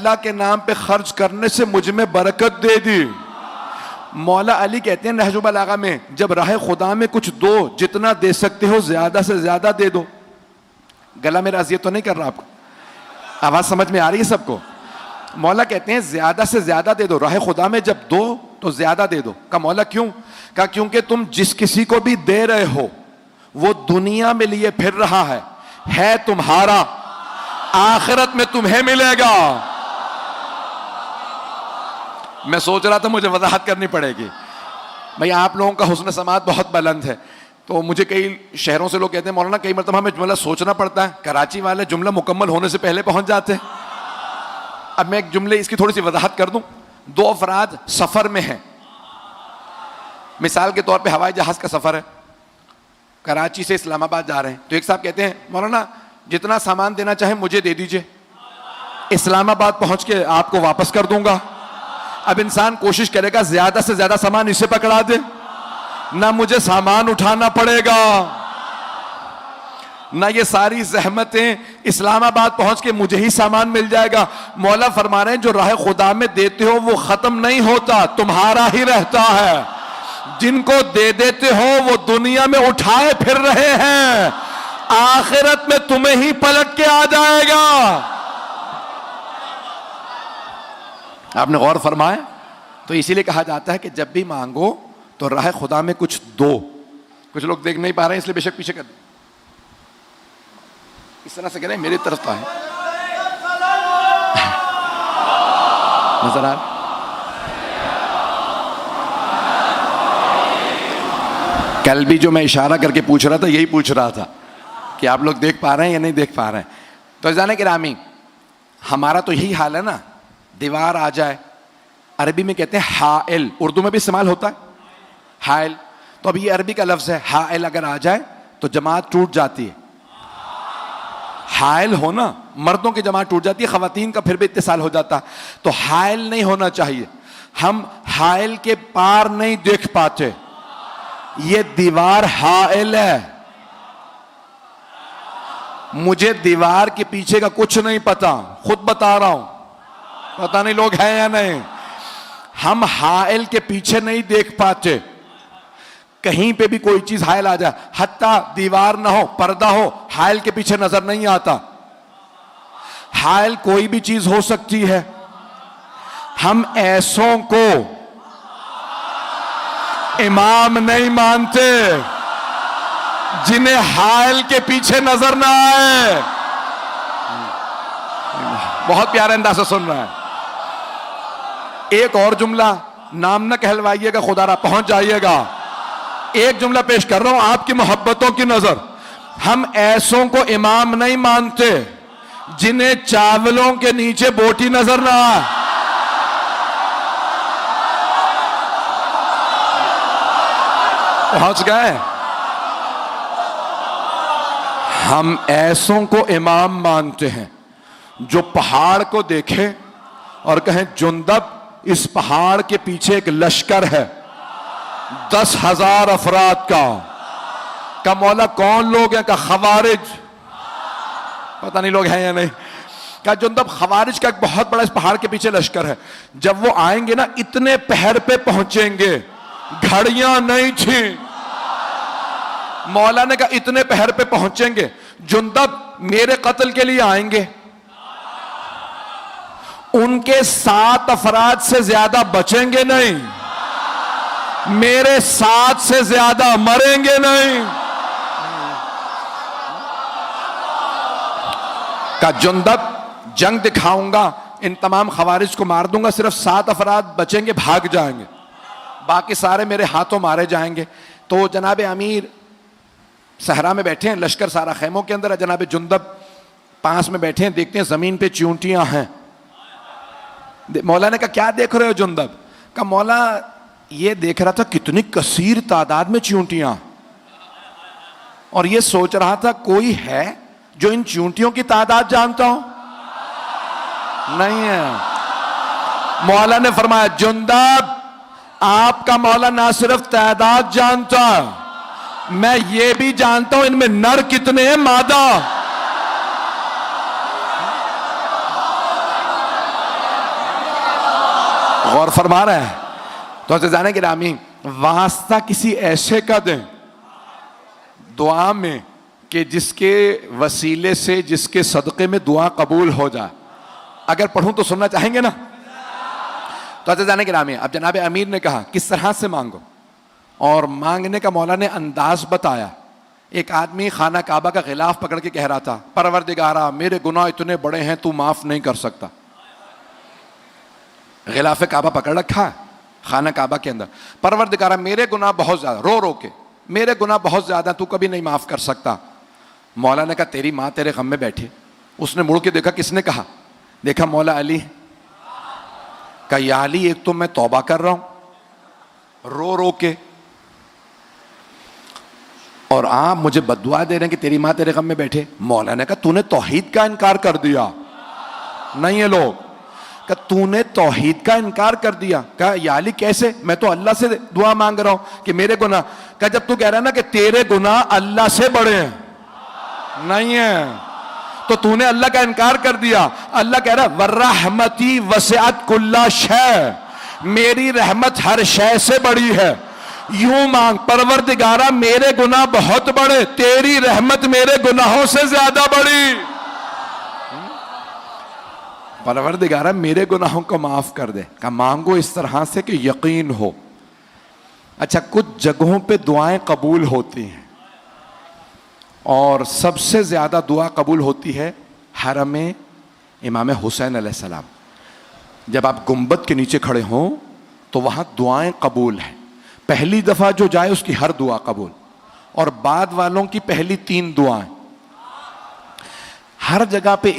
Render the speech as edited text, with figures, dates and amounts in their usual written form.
अल्लाह के नाम पे खर्च करने से मुझ में बरकत दे दी। मौला अली कहते हैं नहजुल बलागा में, जब राह खुदा में कुछ दो, जितना दे सकते हो ज्यादा से ज्यादा दे दो। गला मेरा अजियत तो नहीं कर रहा आपको? आवाज समझ में आ रही है सबको? मौला कहते हैं ज्यादा से ज्यादा दे दो, राह खुदा में जब दो तो ज्यादा दे दो। का मौला क्यों? का क्योंकि तुम जिस किसी को भी दे रहे हो वो दुनिया में लिए फिर रहा है तुम्हारा, आखिरत में तुम्हें मिलेगा। मैं सोच रहा था मुझे वजाहत करनी पड़ेगी भाई, आप लोगों का हुस्न समात बहुत बुलंद है, तो मुझे कई शहरों से लोग कहते हैं मौलाना कई मरतबा हमें जुमला सोचना पड़ता है, कराची वाले जुमला मुकम्मल होने से पहले पहुंच जाते हैं। अब मैं एक जुमले इसकी थोड़ी सी वजाहत कर दूं। दो अफराद सफर में हैं, मिसाल के तौर पे हवाई जहाज का सफर है, कराची से इस्लामाबाद जा रहे हैं, तो एक साहब कहते हैं मौलाना जितना सामान देना चाहे मुझे दे दीजिए, इस्लामाबाद पहुंच के आपको वापस कर दूंगा। अब इंसान कोशिश करेगा ज्यादा से ज्यादा सामान इसे पकड़ा दे, ना मुझे सामान उठाना पड़ेगा, ना ये सारी जहमतें, इस्लामाबाद पहुंच के मुझे ही सामान मिल जाएगा। मौला फरमा रहे हैं जो राह खुदा में देते हो वो खत्म नहीं होता, तुम्हारा ही रहता है। जिनको दे देते हो वो दुनिया में उठाए फिर रहे हैं, आखिरत में तुम्हें ही पलट के आ जाएगा। आपने गौर फरमाया? तो इसीलिए कहा जाता है कि जब भी मांगो तो राह खुदा में कुछ दो। कुछ लोग देख नहीं पा रहे हैं इसलिए बेशक पीछे कर दो, इस तरह से कह रहे हैं मेरी तरफ तो है, नजर आ? कल भी जो मैं इशारा करके पूछ रहा था यही पूछ रहा था कि आप लोग देख पा रहे हैं या नहीं देख पा रहे हैं। तो जाने कि रामी हमारा तो यही हाल है ना, दीवार आ जाए, अरबी में कहते हैं हाइल, उर्दू में भी इस्तेमाल होता है हाइल, तो अब ये अरबी का लफ्ज है, हाइल अगर आ जाए तो जमात टूट जाती है। हाइल होना, मर्दों की जमात टूट जाती है, खवातीन का फिर भी इत्तिसाल हो जाता है। तो हाइल नहीं होना चाहिए, हम हाइल के पार नहीं देख पाते, ये दीवार हाइल है। मुझे दीवार के पीछे का कुछ नहीं पता, खुद बता रहा हूं, पता नहीं लोग हैं या नहीं। हम हाइल के पीछे नहीं देख पाते, कहीं पे भी कोई चीज हाइल आ जाए, हत्ता दीवार ना हो, पर्दा हो, हाइल के पीछे नजर नहीं आता। हाइल कोई भी चीज हो सकती है। हम ऐसों को इमाम नहीं मानते जिन्हें हाइल के पीछे नजर ना आए। बहुत प्यारे अंदाज से सुन रहा है। एक और जुमला, नाम न कहलवाइएगा, खुदारा पहुंच जाइएगा। एक जुमला पेश कर रहा हूं आपकी मोहब्बतों की नजर। हम ऐसों को इमाम नहीं मानते जिन्हें चावलों के नीचे बोटी नजर ना आए। पहुंच गए? हम ऐसों को इमाम मानते हैं जो पहाड़ को देखे और कहें जुंदब इस पहाड़ के पीछे एक लश्कर है 10,000 अफराद का मौला कौन लोग हैं? का खवारिज, पता नहीं लोग हैं या नहीं। का जुंदब खवारिज का एक बहुत बड़ा इस पहाड़ के पीछे लश्कर है। जब वो आएंगे ना इतने पहर पे पहुंचेंगे, घड़ियां नहीं थी। मौला ने कहा इतने पहर पे पहुंचेंगे, जुंदब मेरे कत्ल के लिए आएंगे, उनके 7 अफराद से ज्यादा बचेंगे नहीं, मेरे 7 से ज्यादा मरेंगे नहीं। का जुंदब जंग दिखाऊंगा, इन तमाम खवारिज को मार दूंगा, सिर्फ 7 अफराद बचेंगे, भाग जाएंगे, बाकी सारे मेरे हाथों मारे जाएंगे। तो जनाब अमीर सहरा में बैठे हैं, लश्कर सारा खेमों के अंदर है, जनाब जुंदब पास में बैठे हैं, देखते हैं जमीन पे चींटियां हैं। मौला ने कहा क्या देख रहे हो जुंदब? का मौला ये देख रहा था कितनी कसीर तादाद में चींटियां, और ये सोच रहा था कोई है जो इन चींटियों की तादाद जानता हो? नहीं है। मौला ने फरमाया जुंदब आपका मौला ना सिर्फ तादाद जानता, मैं ये भी जानता हूं इनमें नर कितने हैं, मादा। गौर फरमा रहे हैं? तो जाने गिरामी, वास्ता किसी ऐसे का दें दुआ में कि जिसके वसीले से, जिसके सदक़े में दुआ कबूल हो जाए। अगर पढ़ूं तो सुनना चाहेंगे ना? तो जाने गिरामी, अब जनाब अमीर ने कहा किस तरह से मांगो, और मांगने का मौला ने अंदाज बताया। एक आदमी खाना काबा का गिलाफ पकड़ के कह रहा था, परवरदिगारा मेरे गुनाह इतने बड़े हैं, तू माफ नहीं कर सकता। गिलाफ काबा पकड़ रखा खाना काबा के अंदर, परवरदिगारा मेरे गुनाह बहुत ज्यादा, रो रो के मेरे गुनाह बहुत ज्यादा, तू कभी नहीं माफ कर सकता। मौला ने कहा तेरी माँ तेरे गम में बैठी। उसने मुड़ के देखा, किसने कहा? देखा मौला अली। कहा या अली, एक तो मैं तौबा कर रहा हूं रो रो के, और आप मुझे बद्दुआ दे रहे हैं कि तेरी माँ तेरे गम में बैठे। मौला ने कहा तूने तौहीद का इनकार कर दिया। नहीं है लोग, कहा तूने तौहीद का इनकार कर दिया। कहा या अली कैसे? मैं तो अल्लाह से दुआ मांग रहा हूं कि मेरे गुनाह। कहा जब तू कह रहा है ना कि तेरे गुनाह अल्लाह से बड़े हैं, नहीं है, तो तूने अल्लाह का इनकार कर दिया। अल्लाह कह रहा वर्रहमती वसिअत कुल्ला शै, मेरी रहमत हर शय से बड़ी है। यूं मांग, परवरदिगारा मेरे गुनाह बहुत बड़े, तेरी रहमत मेरे गुनाहों से ज्यादा बड़ी। परवरदिगारा मेरे गुनाहों को माफ कर दे। कहा मांगो इस तरह से कि यकीन हो। अच्छा, कुछ जगहों पे दुआएं कबूल होती हैं, और सबसे ज्यादा दुआ कबूल होती है हरम इमाम हुसैन अलैहिस्सलाम। जब आप गुंबद के नीचे खड़े हों तो वहां दुआएं कबूल हैं। पहली दफा जो जाए उसकी हर दुआ कबूल, और बाद वालों की पहली 3 दुआएं। हर जगह पे